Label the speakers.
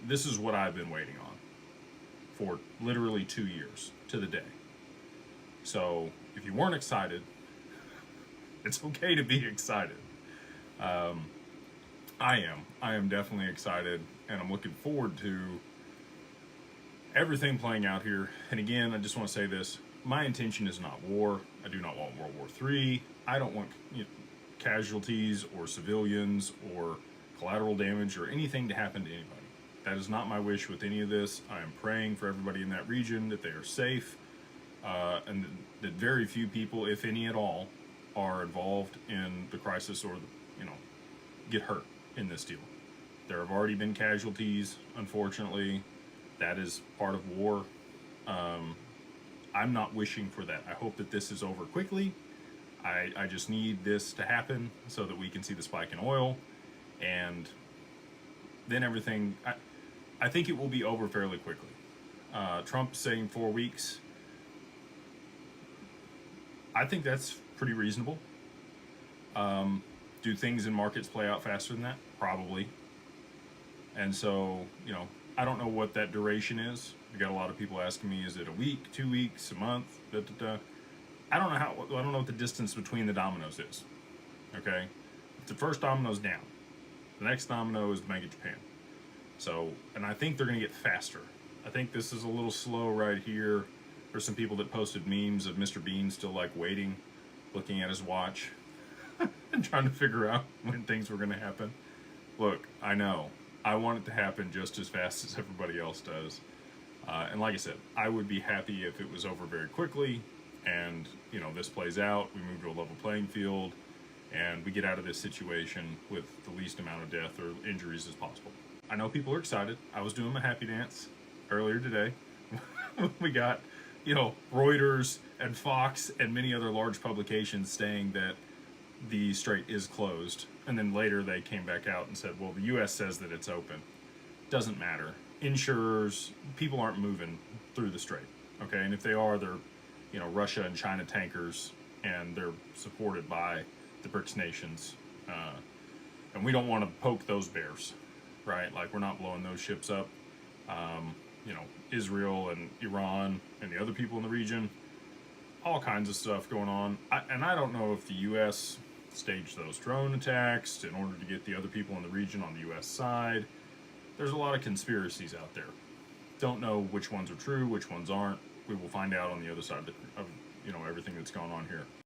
Speaker 1: this is what I've been waiting on for literally 2 years to the day. So if you weren't excited, it's okay to be excited. I am. I am definitely excited, and I'm looking forward to everything playing out here. And again, I just want to say this: my intention is not war. I do not want World War III. I don't want casualties or civilians or collateral damage or anything to happen to anybody. That is not my wish with any of this. I am praying for everybody in that region that they are safe, and that very few people, if any at all, are involved in the crisis or get hurt in this deal. There have already been casualties, unfortunately. That is part of war. I'm not wishing for that. I hope that this is over quickly. I just need this to happen so that we can see the spike in oil, and then everything. I think it will be over fairly quickly. Trump's saying 4 weeks. I think that's pretty reasonable. Do things in markets play out faster than that? Probably. And so, I don't know what that duration is. We got a lot of people asking me, is it a week, 2 weeks, a month? Da, da, da. I don't know what the distance between the dominoes is. Okay? If the first domino's down, the next domino is the Bank of Japan. So, and I think they're going to get faster. I think this is a little slow right here. There's some people that posted memes of Mr. Bean still waiting, looking at his watch, and trying to figure out when things were going to happen. Look, I know. I want it to happen just as fast as everybody else does. And like I said, I would be happy if it was over very quickly and, this plays out, we move to a level playing field, and we get out of this situation with the least amount of death or injuries as possible. I know people are excited. I was doing my happy dance earlier today. We got, Reuters and Fox and many other large publications saying that the strait is closed, and then later they came back out and said, well, the U.S. says that it's open. Doesn't matter. Insurers, people aren't moving through the strait, okay? And if they are, they're, Russia and China tankers, and they're supported by the BRICS nations. And we don't want to poke those bears, right? We're not blowing those ships up. Israel and Iran and the other people in the region, all kinds of stuff going on. I don't know if the U.S. staged those drone attacks in order to get the other people in the region on the U.S. side. There's a lot of conspiracies out there. Don't know which ones are true, which ones aren't. We will find out on the other side of everything that's going on here.